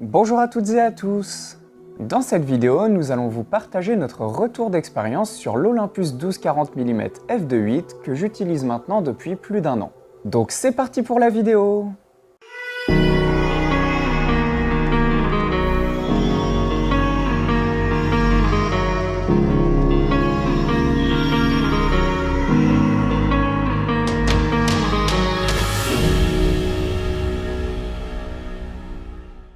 Bonjour à toutes et à tous. Dans cette vidéo, nous allons vous partager notre retour d'expérience sur l'Olympus 12-40 mm f2.8 que j'utilise maintenant depuis plus d'un an. Donc c'est parti pour la vidéo!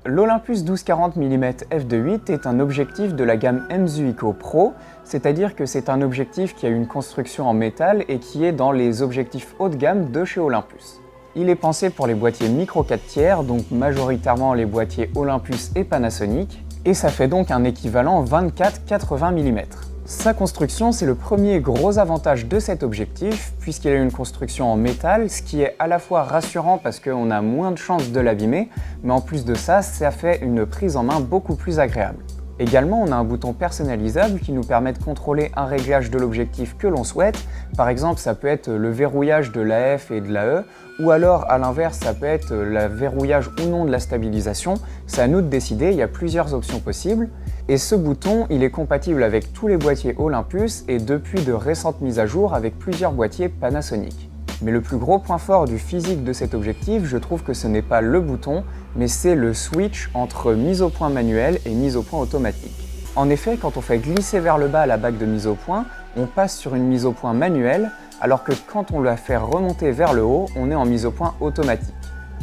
L'Olympus 12-40 mm f2.8 est un objectif de la gamme MZUIKO Pro, c'est-à-dire que c'est un objectif qui a une construction en métal et qui est dans les objectifs haut de gamme de chez Olympus. Il est pensé pour les boîtiers micro 4 tiers, donc majoritairement les boîtiers Olympus et Panasonic, et ça fait donc un équivalent 24-80 mm. Sa construction, c'est le premier gros avantage de cet objectif, puisqu'il a une construction en métal, ce qui est à la fois rassurant parce qu'on a moins de chances de l'abîmer, mais en plus de ça, ça fait une prise en main beaucoup plus agréable. Également, on a un bouton personnalisable qui nous permet de contrôler un réglage de l'objectif que l'on souhaite. Par exemple, ça peut être le verrouillage de l'AF et de l'AE, ou alors à l'inverse, ça peut être le verrouillage ou non de la stabilisation. C'est à nous de décider, il y a plusieurs options possibles. Et ce bouton, il est compatible avec tous les boîtiers Olympus et depuis de récentes mises à jour avec plusieurs boîtiers Panasonic. Mais le plus gros point fort du physique de cet objectif, je trouve que ce n'est pas le bouton, mais c'est le switch entre mise au point manuelle et mise au point automatique. En effet, quand on fait glisser vers le bas la bague de mise au point, on passe sur une mise au point manuelle, alors que quand on la fait remonter vers le haut, on est en mise au point automatique.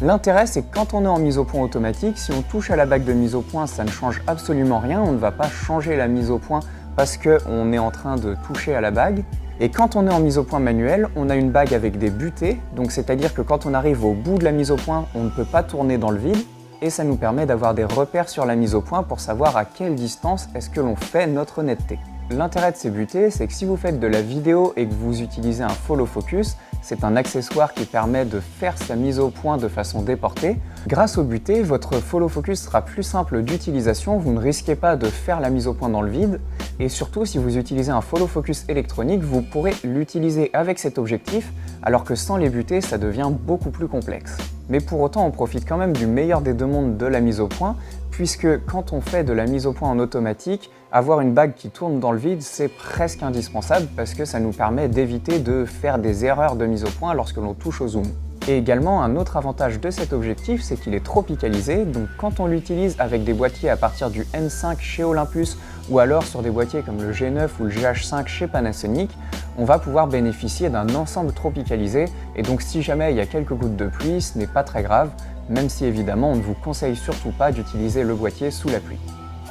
L'intérêt, c'est que quand on est en mise au point automatique, si on touche à la bague de mise au point, ça ne change absolument rien, on ne va pas changer la mise au point parce qu'on est en train de toucher à la bague. Et quand on est en mise au point manuelle, on a une bague avec des butées, donc c'est-à-dire que quand on arrive au bout de la mise au point, on ne peut pas tourner dans le vide, et ça nous permet d'avoir des repères sur la mise au point pour savoir à quelle distance est-ce que l'on fait notre netteté. L'intérêt de ces butées, c'est que si vous faites de la vidéo et que vous utilisez un follow focus, c'est un accessoire qui permet de faire sa mise au point de façon déportée. Grâce aux butées, votre follow focus sera plus simple d'utilisation, vous ne risquez pas de faire la mise au point dans le vide, et surtout si vous utilisez un follow focus électronique, vous pourrez l'utiliser avec cet objectif, alors que sans les butées, ça devient beaucoup plus complexe. Mais pour autant, on profite quand même du meilleur des deux mondes de la mise au point, puisque quand on fait de la mise au point en automatique, avoir une bague qui tourne dans le vide, c'est presque indispensable parce que ça nous permet d'éviter de faire des erreurs de mise au point lorsque l'on touche au zoom. Et également, un autre avantage de cet objectif, c'est qu'il est tropicalisé, donc quand on l'utilise avec des boîtiers à partir du N5 chez Olympus ou alors sur des boîtiers comme le G9 ou le GH5 chez Panasonic, on va pouvoir bénéficier d'un ensemble tropicalisé et donc si jamais il y a quelques gouttes de pluie, ce n'est pas très grave, même si évidemment on ne vous conseille surtout pas d'utiliser le boîtier sous la pluie.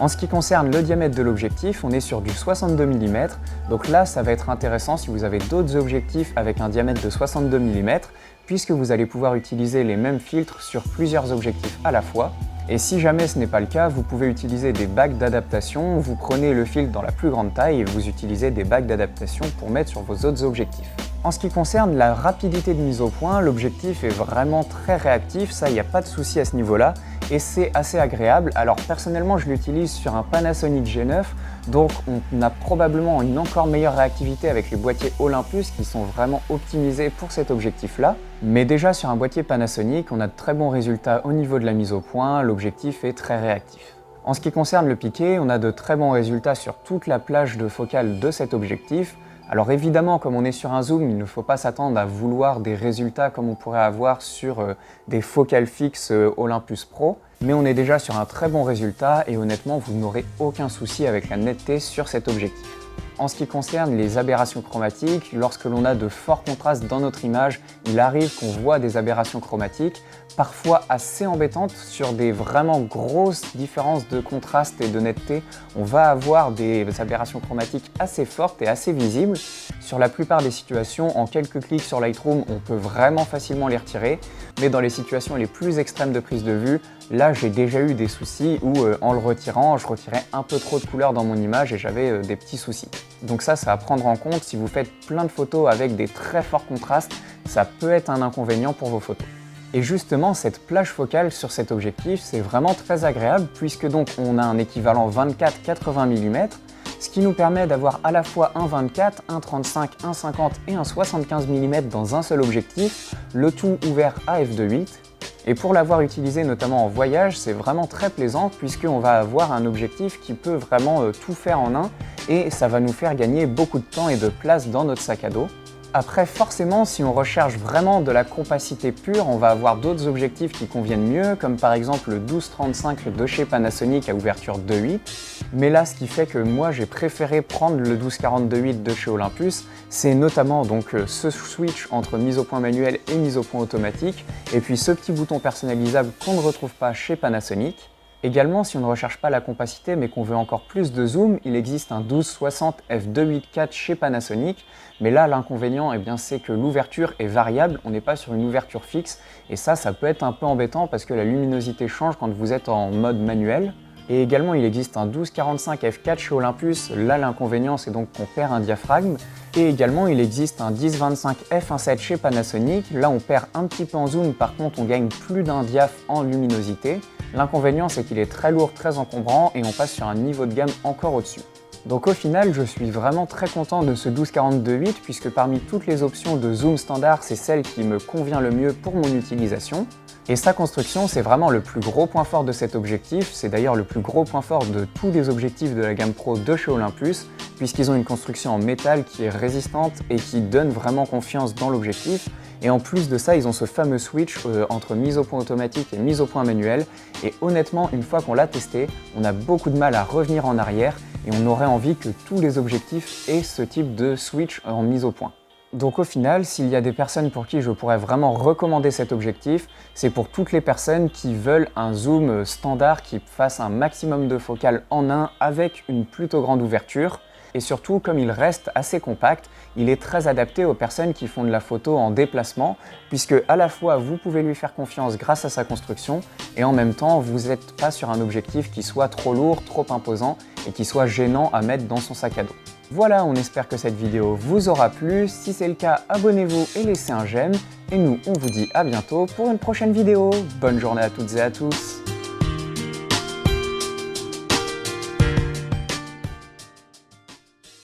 En ce qui concerne le diamètre de l'objectif, on est sur du 62 mm, donc là ça va être intéressant si vous avez d'autres objectifs avec un diamètre de 62 mm, puisque vous allez pouvoir utiliser les mêmes filtres sur plusieurs objectifs à la fois. Et si jamais ce n'est pas le cas, vous pouvez utiliser des bagues d'adaptation, vous prenez le filtre dans la plus grande taille et vous utilisez des bagues d'adaptation pour mettre sur vos autres objectifs. En ce qui concerne la rapidité de mise au point, l'objectif est vraiment très réactif, ça il n'y a pas de souci à ce niveau-là, et c'est assez agréable. Alors personnellement je l'utilise sur un Panasonic G9, donc on a probablement une encore meilleure réactivité avec les boîtiers Olympus qui sont vraiment optimisés pour cet objectif-là. Mais déjà sur un boîtier Panasonic, on a de très bons résultats au niveau de la mise au point, l'objectif est très réactif. En ce qui concerne le piqué, on a de très bons résultats sur toute la plage de focale de cet objectif. Alors évidemment, comme on est sur un zoom, il ne faut pas s'attendre à vouloir des résultats comme on pourrait avoir sur des focales fixes Olympus Pro, mais on est déjà sur un très bon résultat et honnêtement, vous n'aurez aucun souci avec la netteté sur cet objectif. En ce qui concerne les aberrations chromatiques, lorsque l'on a de forts contrastes dans notre image, il arrive qu'on voit des aberrations chromatiques, parfois assez embêtantes sur des vraiment grosses différences de contraste et de netteté. On va avoir des aberrations chromatiques assez fortes et assez visibles. Sur la plupart des situations, en quelques clics sur Lightroom, on peut vraiment facilement les retirer, mais dans les situations les plus extrêmes de prise de vue, là j'ai déjà eu des soucis où en le retirant, je retirais un peu trop de couleur dans mon image et j'avais des petits soucis. Donc ça à prendre en compte, si vous faites plein de photos avec des très forts contrastes, ça peut être un inconvénient pour vos photos. Et justement, cette plage focale sur cet objectif, c'est vraiment très agréable puisque donc on a un équivalent 24-80 mm, ce qui nous permet d'avoir à la fois un 24, un 35, un 50 et un 75 mm dans un seul objectif, le tout ouvert à f2.8. Et pour l'avoir utilisé notamment en voyage, c'est vraiment très plaisant puisqu'on va avoir un objectif qui peut vraiment tout faire en un et ça va nous faire gagner beaucoup de temps et de place dans notre sac à dos. Après, forcément, si on recherche vraiment de la compacité pure, on va avoir d'autres objectifs qui conviennent mieux, comme par exemple le 12-35 de chez Panasonic à ouverture 2.8. Mais là, ce qui fait que moi j'ai préféré prendre le 12-40 2.8 de chez Olympus, c'est notamment donc ce switch entre mise au point manuel et mise au point automatique, et puis ce petit bouton personnalisable qu'on ne retrouve pas chez Panasonic. Également, si on ne recherche pas la compacité mais qu'on veut encore plus de zoom, il existe un 12-60 f2.8.4 chez Panasonic, mais là l'inconvénient c'est que l'ouverture est variable, on n'est pas sur une ouverture fixe, et ça peut être un peu embêtant parce que la luminosité change quand vous êtes en mode manuel. Et également il existe un 12-45 f4 chez Olympus, là l'inconvénient c'est donc qu'on perd un diaphragme. Et également il existe un 10-25 f1.7 chez Panasonic, là on perd un petit peu en zoom, par contre on gagne plus d'un diaph en luminosité. L'inconvénient c'est qu'il est très lourd, très encombrant et on passe sur un niveau de gamme encore au-dessus. Donc au final, je suis vraiment très content de ce 12-40 2.8 puisque parmi toutes les options de zoom standard, c'est celle qui me convient le mieux pour mon utilisation. Et sa construction, c'est vraiment le plus gros point fort de cet objectif, c'est d'ailleurs le plus gros point fort de tous les objectifs de la gamme Pro de chez Olympus, puisqu'ils ont une construction en métal qui est résistante et qui donne vraiment confiance dans l'objectif. Et en plus de ça, ils ont ce fameux switch entre mise au point automatique et mise au point manuel. Et honnêtement, une fois qu'on l'a testé, on a beaucoup de mal à revenir en arrière et on aurait envie que tous les objectifs aient ce type de switch en mise au point. Donc au final, s'il y a des personnes pour qui je pourrais vraiment recommander cet objectif, c'est pour toutes les personnes qui veulent un zoom standard qui fasse un maximum de focale en 1 avec une plutôt grande ouverture. Et surtout, comme il reste assez compact, il est très adapté aux personnes qui font de la photo en déplacement, puisque à la fois vous pouvez lui faire confiance grâce à sa construction, et en même temps vous n'êtes pas sur un objectif qui soit trop lourd, trop imposant, et qui soit gênant à mettre dans son sac à dos. Voilà, on espère que cette vidéo vous aura plu. Si c'est le cas, abonnez-vous et laissez un j'aime. Et nous, on vous dit à bientôt pour une prochaine vidéo. Bonne journée à toutes et à tous.